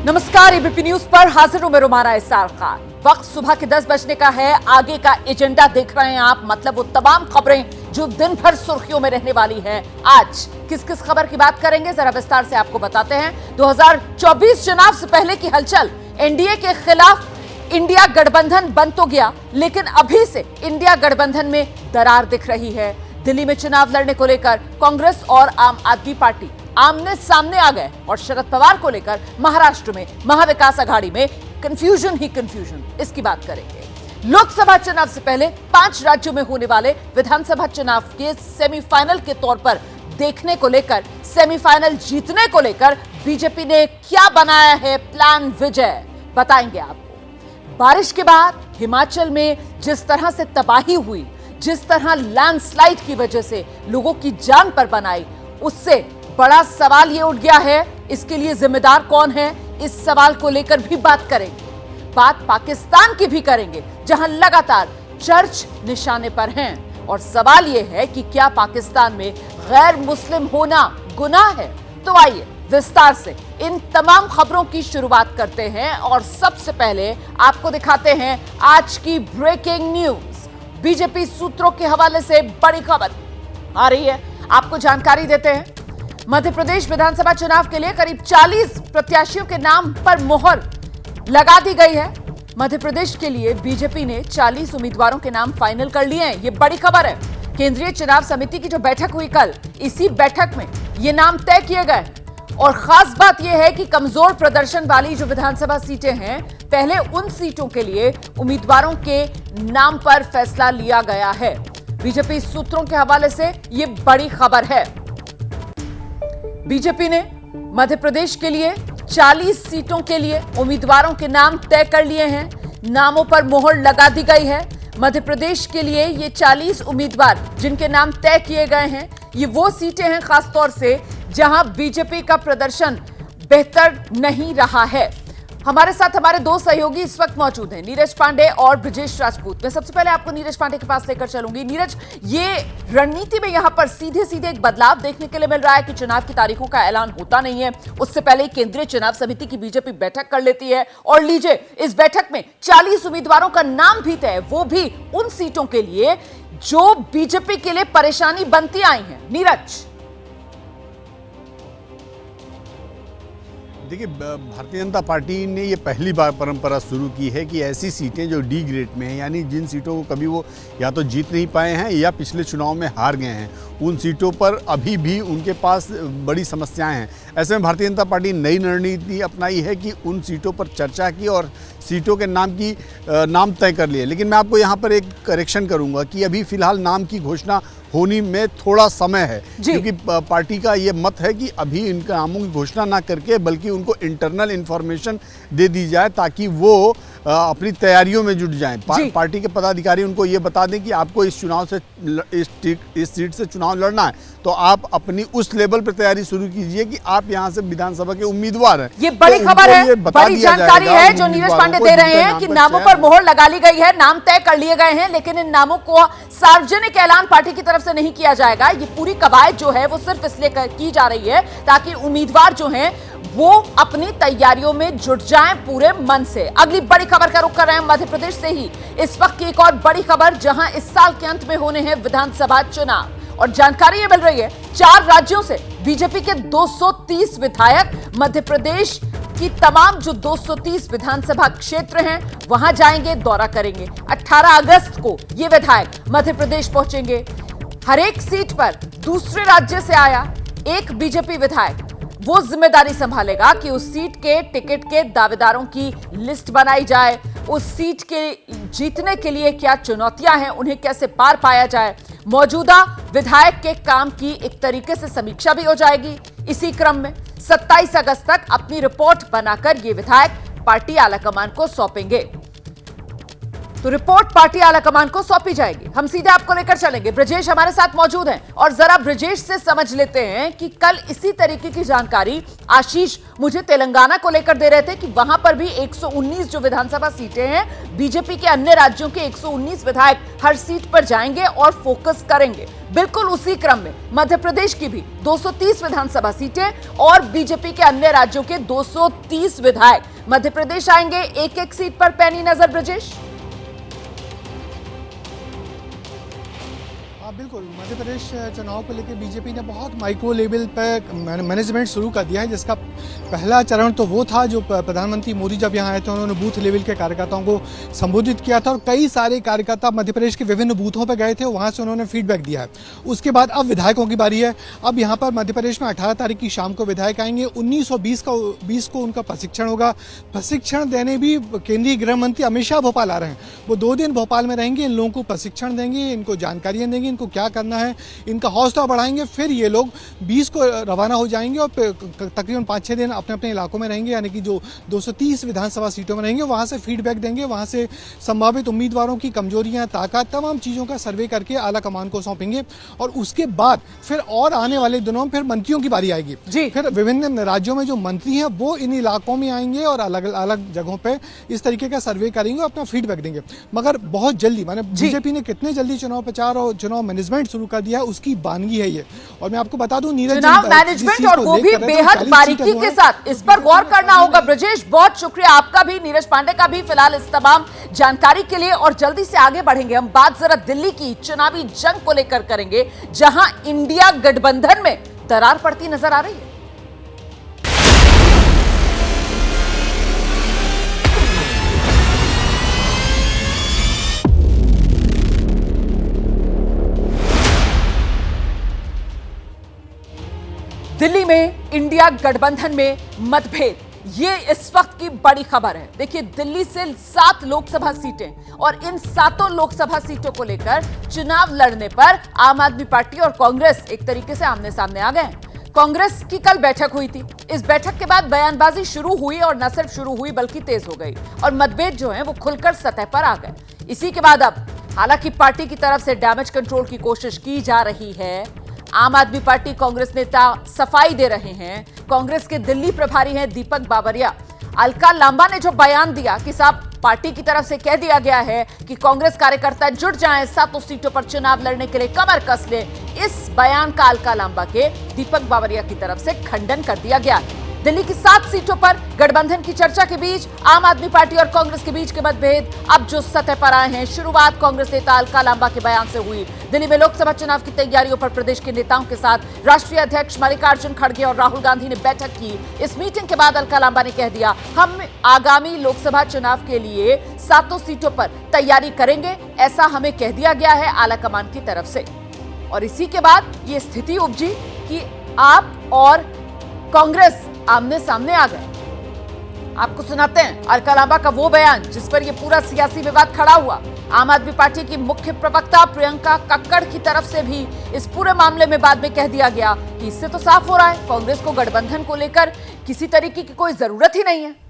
नमस्कार, ABP news पर हाजिर हूं मैं रुमाना इसार खान। वक्त सुबह के 10 बजने का है। आगे का एजेंडा देख रहे हैं आप, मतलब वो तमाम खबरें जो दिन भर सुर्खियों में रहने वाली हैं। आज किस किस खबर की बात करेंगे, जरा विस्तार से आपको बताते हैं। 2024 चुनाव से पहले की हलचल, एनडीए के खिलाफ इंडिया गठबंधन बन तो गया, लेकिन अभी से इंडिया गठबंधन में दरार दिख रही है। दिल्ली में चुनाव लड़ने को लेकर कांग्रेस और आम आदमी पार्टी आमने सामने आ गए और शरद पवार को लेकर महाराष्ट्र में महाविकास आघाड़ी में कंफ्यूजन ही कंफ्यूजन। इसकी बात करेंगे। लोकसभा चुनाव से पहले 5 राज्यों में होने वाले विधानसभा चुनाव के सेमीफाइनल के तौर पर देखने को लेकर, सेमीफाइनल जीतने को लेकर बीजेपी ने क्या बनाया है प्लान विजय, बताएंगे आपको। बारिश के बाद हिमाचल में जिस तरह से तबाही हुई, जिस तरह लैंडस्लाइड की वजह से लोगों की जान पर बनाई, उससे बड़ा सवाल ये उठ गया है, इसके लिए जिम्मेदार कौन है, इस सवाल को लेकर भी बात करेंगे। बात पाकिस्तान की भी करेंगे, जहां लगातार चर्च निशाने पर हैं और सवाल यह है कि क्या पाकिस्तान में गैर मुस्लिम होना गुनाह है। तो आइए विस्तार से इन तमाम खबरों की शुरुआत करते हैं और सबसे पहले आपको दिखाते हैं आज की ब्रेकिंग न्यूज। बीजेपी सूत्रों के हवाले से बड़ी खबर आ रही है, आपको जानकारी देते हैं। मध्य प्रदेश विधानसभा चुनाव के लिए करीब 40 प्रत्याशियों के नाम पर मोहर लगा दी गई है। मध्य प्रदेश के लिए बीजेपी ने 40 उम्मीदवारों के नाम फाइनल कर लिए हैं। ये बड़ी खबर है। केंद्रीय चुनाव समिति की जो बैठक हुई कल, इसी बैठक में ये नाम तय किए गए और खास बात यह है कि कमजोर प्रदर्शन वाली जो विधानसभा सीटें हैं, पहले उन सीटों के लिए उम्मीदवारों के नाम पर फैसला लिया गया है। बीजेपी सूत्रों के हवाले से यह बड़ी खबर है। बीजेपी ने मध्य प्रदेश के लिए 40 सीटों के लिए उम्मीदवारों के नाम तय कर लिए हैं। नामों पर मोहर लगा दी गई है। मध्य प्रदेश के लिए ये 40 उम्मीदवार जिनके नाम तय किए गए हैं, ये वो सीटें हैं खासतौर से जहां बीजेपी का प्रदर्शन बेहतर नहीं रहा है। हमारे साथ हमारे दो सहयोगी इस वक्त मौजूद हैं, नीरज पांडे और ब्रजेश राजपूत। मैं सबसे पहले आपको नीरज पांडे के पास लेकर चलूंगी। नीरज, ये रणनीति में यहां पर सीधे सीधे एक बदलाव देखने के लिए मिल रहा है कि चुनाव की तारीखों का ऐलान होता नहीं है, उससे पहले केंद्रीय चुनाव समिति की बीजेपी बैठक कर लेती है और लीजिए इस बैठक में 40 उम्मीदवारों का नाम भी तय, वो भी उन सीटों के लिए जो बीजेपी के लिए परेशानी बनती आई है। नीरज, देखिए, भारतीय जनता पार्टी ने ये पहली बार परंपरा शुरू की है कि ऐसी सीटें जो डी ग्रेड में हैं, यानी जिन सीटों को कभी वो या तो जीत नहीं पाए हैं या पिछले चुनाव में हार गए हैं, उन सीटों पर अभी भी उनके पास बड़ी समस्याएं हैं। ऐसे में भारतीय जनता पार्टी नई रणनीति अपनाई है कि उन सीटों पर चर्चा की और सीटों के नाम तय कर लिए। लेकिन मैं आपको यहाँ पर एक करेक्शन करूँगा कि अभी फिलहाल नाम की घोषणा होने में थोड़ा समय है, क्योंकि पार्टी का ये मत है कि अभी इनके नामों की घोषणा ना करके बल्कि उनको इंटरनल इंफॉर्मेशन दे दी जाए ताकि वो अपनी तैयारियों में जुट जाएं। पार्टी के पदाधिकारी उनको ये बता दें कि आपको इस चुनाव से इस सीट से चुनाव लड़ना है, तो आप अपनी उस लेवल पर तैयारी शुरू कीजिए कि आप यहाँ से विधानसभा के उम्मीदवार हैं। ये बड़ी खबर है, बड़ी जानकारी है जो नीरज पांडे दे रहे हैं कि नामों पर मोहर लगा ली गई है, नाम तय कर लिए गए हैं, लेकिन इन नामों को सार्वजनिक ऐलान पार्टी की तरफ से नहीं किया जाएगा। ये पूरी कवायद जो है वो सिर्फ इसलिए की जा रही है ताकि उम्मीदवार जो हैं वो अपनी तैयारियों में जुट जाएं पूरे मन से। अगली बड़ी खबर का रुख कर रहे हैं मध्य प्रदेश से ही। इस वक्त की एक और बड़ी खबर, जहां इस साल के अंत में होने हैं विधानसभा चुनाव और जानकारी ये मिल रही है 4 राज्यों से बीजेपी के 230 विधायक मध्य प्रदेश की तमाम जो 230 विधानसभा क्षेत्र हैं वहां जाएंगे, दौरा करेंगे। 18 अगस्त को ये विधायक मध्य प्रदेश पहुंचेंगे। हर एक सीट पर दूसरे राज्य से आया एक बीजेपी विधायक वो जिम्मेदारी संभालेगा कि उस सीट के टिकट के दावेदारों की लिस्ट बनाई जाए, उस सीट के जीतने के लिए क्या चुनौतियां हैं, उन्हें कैसे पार पाया जाए। मौजूदा विधायक के काम की एक तरीके से समीक्षा भी हो जाएगी। इसी क्रम में 27 अगस्त तक अपनी रिपोर्ट बनाकर ये विधायक पार्टी आलाकमान को सौंपेंगे। तो रिपोर्ट पार्टी आलाकमान को सौंपी जाएगी। हम सीधे आपको लेकर चलेंगे, ब्रजेश हमारे साथ मौजूद हैं और जरा ब्रजेश से समझ लेते हैं कि कल इसी तरीके की जानकारी आशीष मुझे तेलंगाना को लेकर दे रहे थे कि वहां पर भी 119 जो विधानसभा सीटें हैं, बीजेपी के अन्य राज्यों के 119 विधायक हर सीट पर जाएंगे और फोकस करेंगे। बिल्कुल उसी क्रम में मध्य प्रदेश की भी 230 विधानसभा सीटें और बीजेपी के अन्य राज्यों के 230 विधायक मध्य प्रदेश आएंगे, एक एक सीट पर पैनी नजर ब्रजेश। बिल्कुल, मध्य प्रदेश चुनाव को लेकर बीजेपी ने बहुत माइक्रो लेवल पर मैनेजमेंट शुरू कर दिया है, जिसका पहला चरण तो वो था जो प्रधानमंत्री मोदी जब यहाँ आए थे उन्होंने बूथ लेवल के कार्यकर्ताओं को संबोधित किया था और कई सारे कार्यकर्ता मध्य प्रदेश के विभिन्न बूथों पर गए थे, वहाँ से उन्होंने फीडबैक दिया है। उसके बाद अब विधायकों की बारी है। अब यहाँ पर मध्य प्रदेश में 18 तारीख की शाम को विधायक आएंगे, 19 और 20 को उनका प्रशिक्षण होगा। प्रशिक्षण देने भी केंद्रीय गृह मंत्री अमित शाह भोपाल आ रहे हैं, वो 2 दिन भोपाल में रहेंगे, इन लोगों को प्रशिक्षण देंगे, इनको जानकारियाँ देंगे, इनको क्या करना है, इनका हौसला बढ़ाएंगे। फिर ये लोग 20 को रवाना हो जाएंगे और तकरीबन 5-6 दिन अपने अपने इलाकों में रहेंगे, यानी कि जो 230 विधानसभा सीटों में रहेंगे वहाँ से फीडबैक देंगे, वहाँ से संभावित उम्मीदवारों की कमजोरियाँ, ताकत, तमाम चीज़ों का सर्वे करके आला कमान को सौंपेंगे। और उसके बाद फिर और आने वाले दिनों में फिर मंत्रियों की बारी आएगी। फिर विभिन्न राज्यों में जो मंत्री हैं वो इन इलाकों में आएंगे और अलग अलग जगहों पर इस तरीके का सर्वे करेंगे और अपना फीडबैक देंगे। मगर बहुत जल्दी, माने बीजेपी ने कितने जल्दी चुनाव प्रचार और चुनाव मैनेजमेंट शुरू कर दिया है, उसकी बानगी है ये। और मैं आपको बता दूं, नीरज, चुनाव मैनेजमेंट और वो भी बेहद बारीकी के साथ, इस पर गौर करना होगा। ब्रजेश, बहुत शुक्रिया आपका भी, नीरज पांडे का भी, फिलहाल इस तमाम जानकारी के लिए। और जल्दी से आगे बढ़ेंगे, हम बात जरा दिल्ली की चुनावी जंग को लेकर करेंगे, जहां इंडिया गठबंधन में दरार पड़ती नजर आ रही है। दिल्ली में इंडिया गठबंधन में मतभेद, ये इस वक्त की बड़ी खबर है। देखिए, दिल्ली से 7 लोकसभा सीटें और इन 7 लोकसभा सीटों को लेकर चुनाव लड़ने पर आम आदमी पार्टी और कांग्रेस एक तरीके से आमने सामने आ गए हैं। कांग्रेस की कल बैठक हुई थी, इस बैठक के बाद बयानबाजी शुरू हुई और न सिर्फ शुरू हुई बल्कि तेज हो गई और मतभेद जो है वो खुलकर सतह पर आ गए। इसी के बाद अब हालांकि पार्टी की तरफ से डैमेज कंट्रोल की कोशिश की जा रही है। आम आदमी पार्टी कांग्रेस नेता सफाई दे रहे हैं। कांग्रेस के दिल्ली प्रभारी हैं दीपक बाबरिया। अलका लांबा ने जो बयान दिया कि साहब पार्टी की तरफ से कह दिया गया है कि कांग्रेस कार्यकर्ता जुट जाएं, 7 सीटों पर चुनाव लड़ने के लिए कमर कस ले, इस बयान का अलका लांबा के दीपक बाबरिया की तरफ से खंडन कर दिया गया है। दिल्ली की 7 सीटों पर गठबंधन की चर्चा के बीच आम आदमी पार्टी और कांग्रेस के बीच के मतभेद अब जो सतह पर आए हैं। शुरुआत कांग्रेस नेता अलका लांबा के बयान से हुई। दिल्ली में लोकसभा चुनाव की तैयारियों पर प्रदेश के नेताओं के साथ राष्ट्रीय अध्यक्ष मल्लिकार्जुन खड़गे और राहुल गांधी ने बैठक की। इस मीटिंग के बाद अलका लांबा ने कह दिया, हम आगामी लोकसभा चुनाव के लिए 7 सीटों पर तैयारी करेंगे, ऐसा हमें कह दिया गया है आलाकमान की तरफ से। और इसी के बाद ये स्थिति उपजी कि आप और कांग्रेस आमने सामने आ गए। आपको सुनाते हैं अलका लांबा का वो बयान जिस पर यह पूरा सियासी विवाद खड़ा हुआ। आम आदमी पार्टी की मुख्य प्रवक्ता प्रियंका कक्कड़ की तरफ से भी इस पूरे मामले में बाद में कह दिया गया कि इससे तो साफ हो रहा है कांग्रेस को गठबंधन को लेकर किसी तरीके की कोई जरूरत ही नहीं है।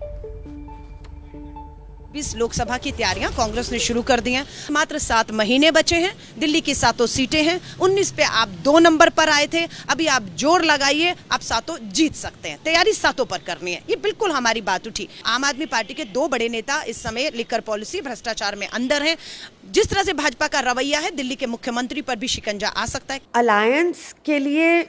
20 लोकसभा की तैयारियां कांग्रेस ने शुरू कर दी हैं। मात्र 7 महीने बचे हैं, दिल्ली की 7 सीटें हैं। 19 पे आप 2 नंबर पर आए थे, अभी आप जोर लगाइए, आप 7 जीत सकते हैं। तैयारी 7 पर करनी है, ये बिल्कुल हमारी बात उठी। आम आदमी पार्टी के 2 बड़े नेता इस समय लिकर पॉलिसी भ्रष्टाचार में अंदर हैं। जिस तरह से भाजपा का रवैया है, दिल्ली के मुख्यमंत्री पर भी शिकंजा आ सकता है। अलायंस के लिए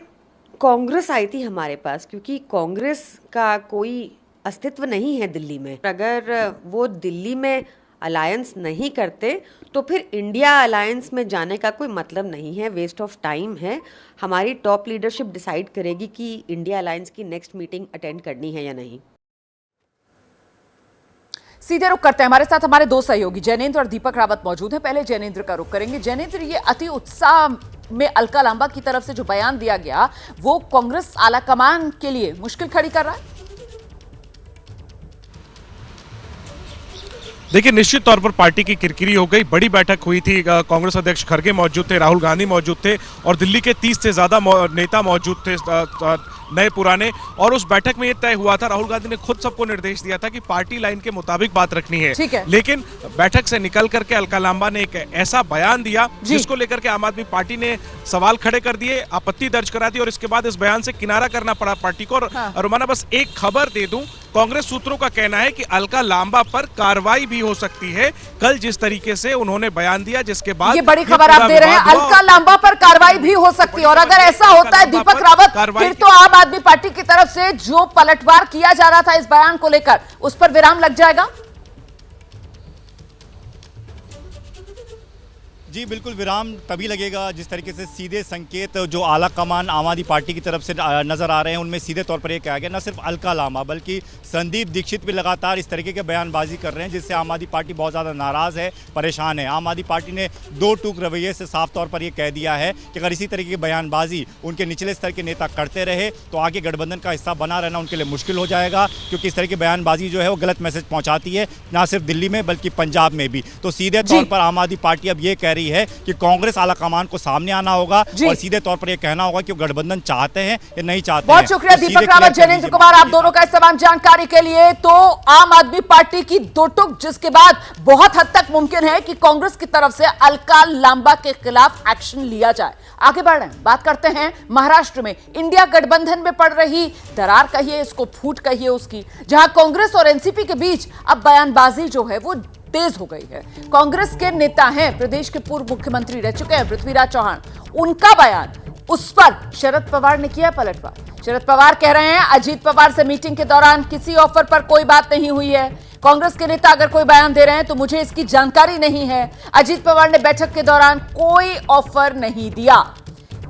कांग्रेस आई थी हमारे पास, क्योंकि कांग्रेस का कोई अस्तित्व नहीं है दिल्ली में। अगर वो दिल्ली में अलायंस नहीं करते तो फिर इंडिया अलायंस में जाने का कोई मतलब नहीं है, वेस्ट ऑफ टाइम है। हमारी टॉप लीडरशिप डिसाइड करेगी कि इंडिया अलायंस की नेक्स्ट मीटिंग अटेंड करनी है या नहीं। सीधे रुख करते हैं, हमारे साथ हमारे 2 सहयोगी जैनेंद्र और दीपक रावत मौजूद हैं। पहले जैनेंद्र का रुख करेंगे। जैनेंद्र, ये अति उत्साह में अलका लांबा की तरफ से जो बयान दिया गया वो कांग्रेस आलाकमान के लिए मुश्किल खड़ी कर रहा है। देखिए, निश्चित तौर पर पार्टी की किरकिरी हो गई। बड़ी बैठक हुई थी, कांग्रेस अध्यक्ष खड़गे मौजूद थे, राहुल गांधी मौजूद थे और दिल्ली के 30 से ज्यादा नेता मौजूद थे, नए पुराने। और उस बैठक में यह तय हुआ था, राहुल गांधी ने खुद सबको निर्देश दिया था कि पार्टी लाइन के मुताबिक बात रखनी है। लेकिन बैठक से निकल करके अलका लांबा ने एक ऐसा बयान दिया जिसको लेकर के आम आदमी पार्टी ने सवाल खड़े कर दिए, आपत्ति दर्ज करा दी और इसके बाद इस बयान से किनारा करना पड़ा पार्टी को। और रोमाना, बस एक खबर दे दूं, कांग्रेस सूत्रों का कहना है कि अलका लांबा पर कार्रवाई भी हो सकती है। कल जिस तरीके से उन्होंने बयान दिया, जिसके बाद ये बड़ी खबर आप दे रहे हैं, अलका लांबा पर कार्रवाई भी हो सकती है। और अगर ऐसा होता है दीपक रावत, फिर तो आम आदमी पार्टी की तरफ से जो पलटवार किया जा रहा था इस बयान को लेकर, उस पर विराम लग जाएगा। जी बिल्कुल, विराम तभी लगेगा जिस तरीके से सीधे संकेत जो आला कमान आम आदमी पार्टी की तरफ से नजर आ रहे हैं, उनमें सीधे तौर पर यह कहा गया, न सिर्फ अलका लांबा बल्कि संदीप दीक्षित भी लगातार इस तरीके के बयानबाजी कर रहे हैं, जिससे आम आदमी पार्टी बहुत ज़्यादा नाराज़ है, परेशान है। आम आदमी पार्टी ने दो टूक रवैये से साफ तौर पर यह कह दिया है कि अगर इसी तरीके की बयानबाजी उनके निचले स्तर के नेता करते रहे तो आगे गठबंधन का हिस्सा बना रहना उनके लिए मुश्किल हो जाएगा, क्योंकि इस तरह की बयानबाजी जो है वो गलत मैसेज पहुँचाती है, ना सिर्फ दिल्ली में बल्कि पंजाब में भी। तो सीधे तौर पर आम आदमी पार्टी अब ये कह रही है कि कांग्रेस आला कमान को सामने आना होगा और सीधे तौर पर यह कहना होगा कि वो गठबंधन चाहते हैं या नहीं चाहते। बहुत शुक्रिया दीपक रावत, जयेंद्र कुमार, आप दोनों का इस तमाम जानकारी के लिए। तो आम आदमी पार्टी की दो टुक, जिसके बाद बहुत हद तक मुमकिन है कि कांग्रेस की तरफ से अलका लांबा के खिलाफ एक्शन लिया जाए। आगे बढ़ रहे हैं, बात करते हैं महाराष्ट्र में इंडिया गठबंधन में पड़ रही दरार कहिए इसको, फूट कहिए उसकी, जहां कांग्रेस और एनसीपी के बीच अब बयानबाजी जो है वो तेज हो गई है। कांग्रेस के नेता हैं, प्रदेश के पूर्व मुख्यमंत्री रह चुके हैं पृथ्वीराज चौहान, उनका बयान, उस पर शरद पवार ने किया पलटवार। शरद पवार कह रहे हैं अजीत पवार से मीटिंग के दौरान किसी ऑफर पर कोई बात नहीं हुई है। कांग्रेस के नेता अगर कोई बयान दे रहे हैं तो मुझे इसकी जानकारी नहीं है। अजीत पवार ने बैठक के दौरान कोई ऑफर नहीं दिया।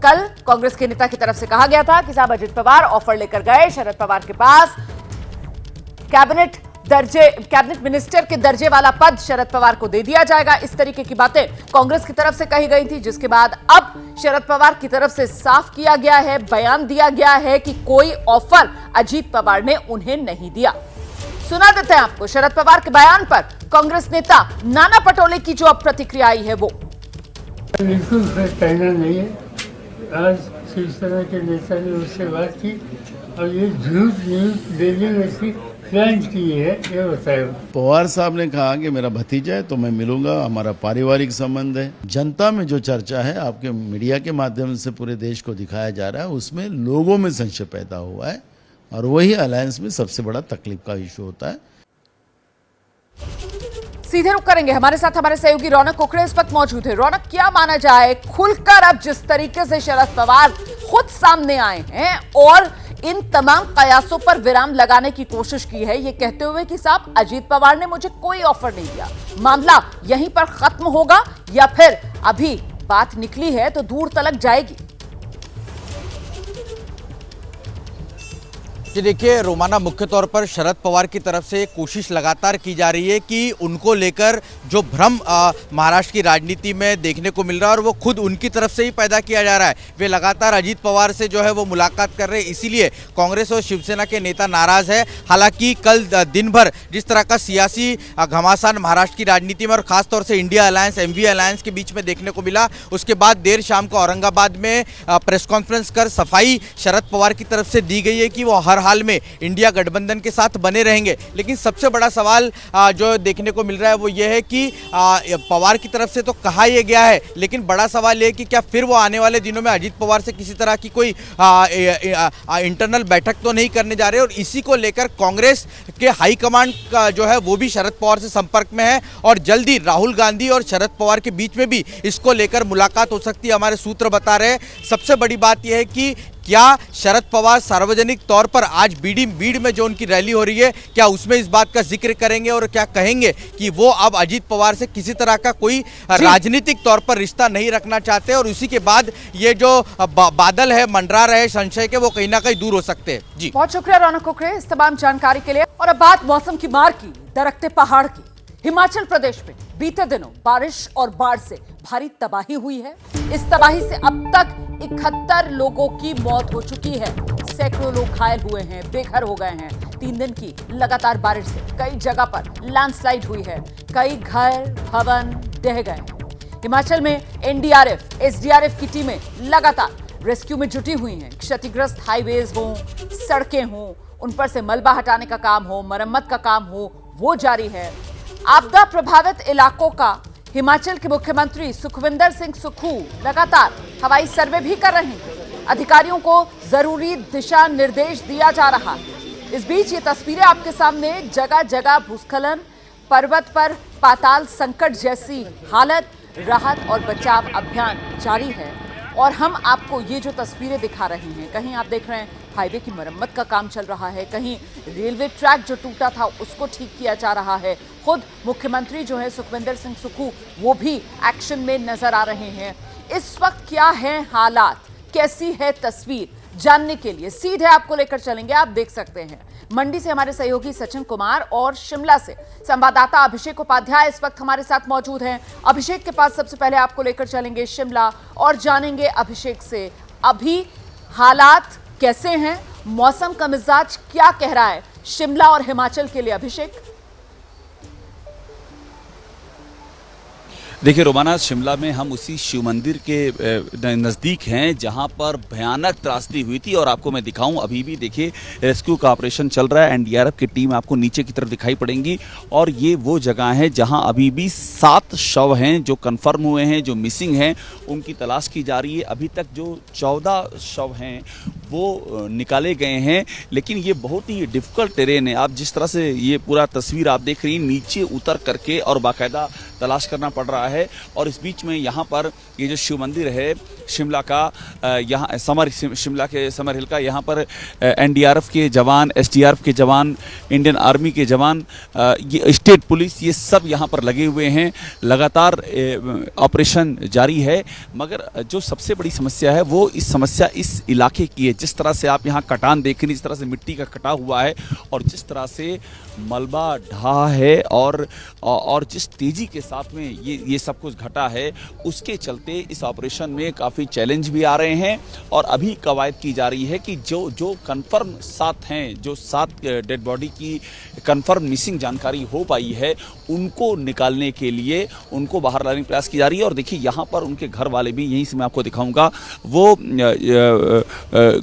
कल कांग्रेस के नेता की तरफ से कहा गया था कि साहब अजीत पवार ऑफर लेकर गए शरद पवार के पास, कैबिनेट मिनिस्टर के दर्जे वाला पद शरद पवार को दे दिया जाएगा। इस तरीके की बातें कांग्रेस की तरफ से कही गई थी, जिसके बाद अब शरद पवार की तरफ से साफ किया गया है, बयान दिया गया है कि कोई ऑफर अजीत पवार ने उन्हें नहीं दिया। सुना देते हैं आपको शरद पवार के बयान पर कांग्रेस नेता नाना पटोले की जो अब प्रतिक्रिया आई है वो। बिल्कुल कहना नहीं है। आज शिवसेना के नेता ने उससे बात की और ये झूठ न्यूज दिल्ली में से प्लान की है, ये बताया। पवार साहब ने कहा कि मेरा भतीजा है तो मैं मिलूंगा, हमारा पारिवारिक संबंध है। जनता में जो चर्चा है आपके मीडिया के माध्यम से पूरे देश को दिखाया जा रहा है, उसमें लोगों में संशय पैदा हुआ है और वही अलायंस में सबसे बड़ा तकलीफ का इशू होता है। सीधे रुक करेंगे, हमारे साथ हमारे सहयोगी रौनक कुकड़े इस वक्त मौजूद है। रौनक, क्या माना जाए, खुलकर अब जिस तरीके से शरद पवार खुद सामने आए हैं और इन तमाम कयासों पर विराम लगाने की कोशिश की है, ये कहते हुए कि साहब अजीत पवार ने मुझे कोई ऑफर नहीं दिया, मामला यहीं पर खत्म होगा या फिर अभी बात निकली है तो दूर तलक जाएगी? जी देखिए रोमाना, मुख्य तौर पर शरद पवार की तरफ से कोशिश लगातार की जा रही है कि उनको लेकर जो भ्रम महाराष्ट्र की राजनीति में देखने को मिल रहा है और वो खुद उनकी तरफ से ही पैदा किया जा रहा है। वे लगातार अजीत पवार से जो है वो मुलाकात कर रहे हैं, इसीलिए कांग्रेस और शिवसेना के नेता नाराज है। हालांकि कल दिन भर जिस तरह का सियासी घमासान महाराष्ट्र की राजनीति में और खासतौर से इंडिया अलायंस एमवी अलायंस के बीच में देखने को मिला, उसके बाद देर शाम को औरंगाबाद में प्रेस कॉन्फ्रेंस कर सफाई शरद पवार की तरफ से दी गई है कि वो हर हाल में इंडिया गठबंधन के साथ बने रहेंगे। लेकिन सबसे बड़ा सवाल जो देखने को मिल रहा है वो ये है कि पवार की तरफ से तो कहा यह गया है, लेकिन बड़ा सवाल ये है कि क्या फिर वो आने वाले दिनों में अजीत पवार से किसी तरह की कोई इंटरनल बैठक तो नहीं करने जा रहे। और इसी को लेकर कांग्रेस के हाईकमांड का जो है वो भी शरद पवार से संपर्क में है और जल्दी राहुल गांधी और शरद पवार के बीच में भी इसको लेकर मुलाकात हो सकती है, हमारे सूत्र बता रहे हैं। सबसे बड़ी बात यह है कि क्या शरद पवार सार्वजनिक तौर पर आज बीड़ में जो उनकी रैली हो रही है, क्या उसमें इस बात का जिक्र करेंगे और क्या कहेंगे कि वो अब अजीत पवार से किसी तरह का कोई राजनीतिक तौर पर रिश्ता नहीं रखना चाहते और उसी के बाद ये जो बादल है मंडरा रहे संशय के, वो कहीं ना कहीं दूर हो सकते हैं। जी बहुत शुक्रिया रौनक कुकड़े इस तमाम जानकारी के लिए। और अब बात मौसम की मार की, दरकते पहाड़ की। हिमाचल प्रदेश में बीते दिनों बारिश और बाढ़ से भारी तबाही हुई है। इस तबाही से अब तक 71 लोगों की मौत हो चुकी है, सैकड़ों लोग घायल हुए हैं, बेघर हो गए हैं। 3 दिन की लगातार बारिश से कई जगह पर लैंडस्लाइड हुई है, कई घर भवन ढह गए हैं। हिमाचल में एनडीआरएफ, एसडीआरएफ की टीमें लगातार रेस्क्यू में जुटी हुई हैं। क्षतिग्रस्त हाईवेज हों, सड़कें हों, उन पर से मलबा हटाने का काम हो, मरम्मत का काम हो, वो जारी है। आपदा प्रभावित इलाकों का हिमाचल के मुख्यमंत्री सुखविंदर सिंह सुक्खू लगातार हवाई सर्वे भी कर रहे हैं। अधिकारियों को जरूरी दिशा निर्देश दिया जा रहा है। इस बीच ये तस्वीरें आपके सामने, जगह जगह भूस्खलन, पर्वत पर पाताल संकट जैसी हालत, राहत और बचाव अभियान जारी है। और हम आपको ये जो तस्वीरें दिखा रहे हैं, कहीं आप देख रहे हैं हाईवे की मरम्मत का काम चल रहा है, कहीं रेलवे ट्रैक जो टूटा था उसको ठीक किया जा रहा है। खुद मुख्यमंत्री जो है सुखविंदर सिंह सुक्खू वो भी एक्शन में नजर आ रहे हैं। इस वक्त क्या है हालात, कैसी है तस्वीर, जानने के लिए सीधे आपको लेकर चलेंगे। आप देख सकते हैं मंडी से हमारे सहयोगी सचिन कुमार और शिमला से संवाददाता अभिषेक उपाध्याय इस वक्त हमारे साथ मौजूद हैं। अभिषेक के पास सबसे पहले आपको लेकर चलेंगे शिमला और जानेंगे अभिषेक से अभी हालात कैसे हैं, मौसम का मिजाज क्या कह रहा है शिमला और हिमाचल के लिए। अभिषेक, देखिए रोमाना, शिमला में हम उसी शिव मंदिर के नज़दीक हैं जहां पर भयानक त्रासदी हुई थी। और आपको मैं दिखाऊं, अभी भी देखिए रेस्क्यू का ऑपरेशन चल रहा है। एनडीआरएफ की टीम आपको नीचे की तरफ दिखाई पड़ेंगी। और ये वो जगह है जहां अभी भी 7 शव हैं जो कन्फर्म हुए हैं, जो मिसिंग हैं, उनकी तलाश की जा रही है। अभी तक जो 14 शव हैं वो निकाले गए हैं, लेकिन ये बहुत ही डिफ़िकल्ट टेरेन है। आप जिस तरह से ये पूरा तस्वीर आप देख रही हैं, नीचे उतर करके और बाकायदा तलाश करना पड़ रहा है। और इस बीच में यहाँ पर ये जो शिव मंदिर है शिमला का, यहाँ शिमला के समर हिल का, यहाँ पर एनडीआरएफ के जवान, एसडीआरएफ के जवान, इंडियन आर्मी के जवान, ये स्टेट पुलिस, ये सब यहाँ पर लगे हुए हैं। लगातार ऑपरेशन जारी है। मगर जो सबसे बड़ी समस्या है वो समस्या इस इलाके की है। जिस तरह से आप यहाँ कटान देख रही हैं, जिस तरह से मिट्टी का कटा हुआ है और जिस तरह से मलबा ढहा है और जिस तेज़ी के साथ में ये सब कुछ घटा है, उसके चलते इस ऑपरेशन में काफ़ी चैलेंज भी आ रहे हैं। और अभी कवायद की जा रही है कि जो कंफर्म 7 हैं, जो 7 डेड बॉडी की कंफर्म मिसिंग जानकारी हो पाई है, उनको निकालने के लिए उनको बाहर लाने का प्रयास की जा रही है। और देखिए यहाँ पर उनके घर वाले भी, यहीं से मैं आपको दिखाऊंगा, वो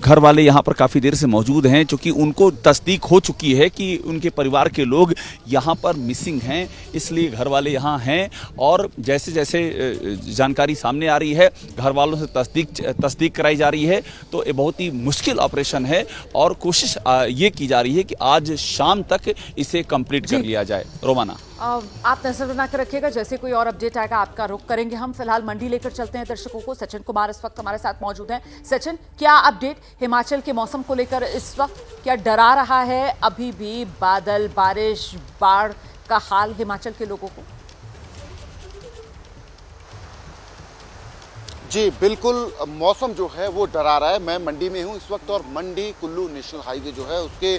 घर वाले यहाँ पर काफ़ी देर से मौजूद हैं, चूँकि उनको तस्दीक हो चुकी है कि उनके परिवार के लोग यहाँ पर मिसिंग हैं, इसलिए घर वाले यहाँ हैं। और जैसे जैसे जानकारी सामने आ रही है, घर वालों से तस्दीक कराई जा रही है। तो ये बहुत ही मुश्किल ऑपरेशन है और कोशिश ये की जा रही है कि आज शाम तक इसे कंप्लीट कर लिया जाए। रोमाना, आप नजर बना कर रखिएगा, जैसे कोई और अपडेट आएगा आपका रुख करेंगे। हम फिलहाल मंडी लेकर चलते हैं दर्शकों को। सचिन कुमार इस वक्त हमारे साथ मौजूद हैं। सचिन, क्या अपडेट हिमाचल के मौसम को लेकर इस वक्त, क्या डरा रहा है अभी भी बादल, बारिश, बाढ़ का हाल हिमाचल के लोगों को? जी बिल्कुल, मौसम जो है वो डरा रहा है। मैं मंडी में हूँ इस वक्त और मंडी कुल्लू नेशनल हाईवे जो है उसके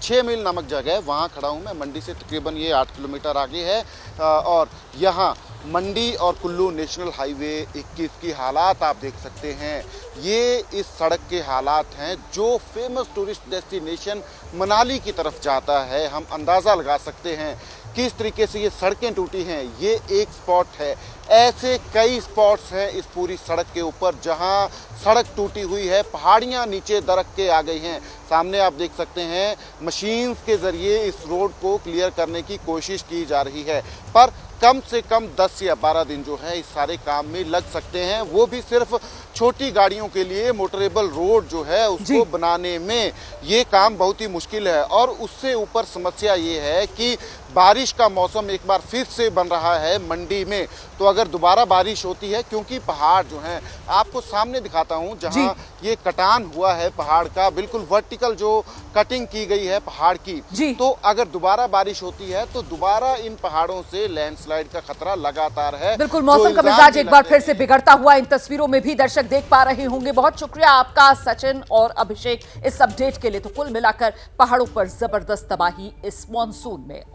6 मील नामक जगह है, वहाँ खड़ा हूँ मैं। मंडी से तकरीबन ये 8 किलोमीटर आगे है। और यहाँ मंडी और कुल्लू नेशनल हाईवे 21 की हालात आप देख सकते हैं। ये इस सड़क के हालात हैं जो फेमस टूरिस्ट डेस्टिनेशन मनाली की तरफ जाता है। हम अंदाज़ा लगा सकते हैं किस तरीके से ये सड़कें टूटी हैं। ये एक स्पॉट है, ऐसे कई स्पॉट्स हैं इस पूरी सड़क के ऊपर जहां सड़क टूटी हुई है, पहाड़ियां नीचे दरक के आ गई हैं। सामने आप देख सकते हैं मशीन्स के ज़रिए इस रोड को क्लियर करने की कोशिश की जा रही है, पर कम से कम 10 या 12 दिन जो है इस सारे काम में लग सकते हैं, वो भी सिर्फ छोटी गाड़ियों के लिए। मोटरेबल रोड जो है उसको बनाने में ये काम बहुत ही मुश्किल है। और उससे ऊपर समस्या ये है कि बारिश का मौसम एक बार फिर से बन रहा है मंडी में। तो अगर दोबारा बारिश होती है, क्योंकि पहाड़ जो हैं, आपको सामने दिखाता हूँ जहाँ ये कटान हुआ है पहाड़ का, बिल्कुल वर्टिकल जो कटिंग की गई है पहाड़ की, तो अगर दोबारा बारिश होती है तो दोबारा इन पहाड़ों से लैंडस्लाइड का खतरा लगातार है। बिल्कुल, मौसम का मिजाज एक बार फिर से बिगड़ता हुआ इन तस्वीरों में भी दर्शक देख पा रहे होंगे। बहुत शुक्रिया आपका सचिन और अभिषेक इस अपडेट के लिए। तो कुल मिलाकर पहाड़ों पर जबरदस्त तबाही इस मॉनसून में।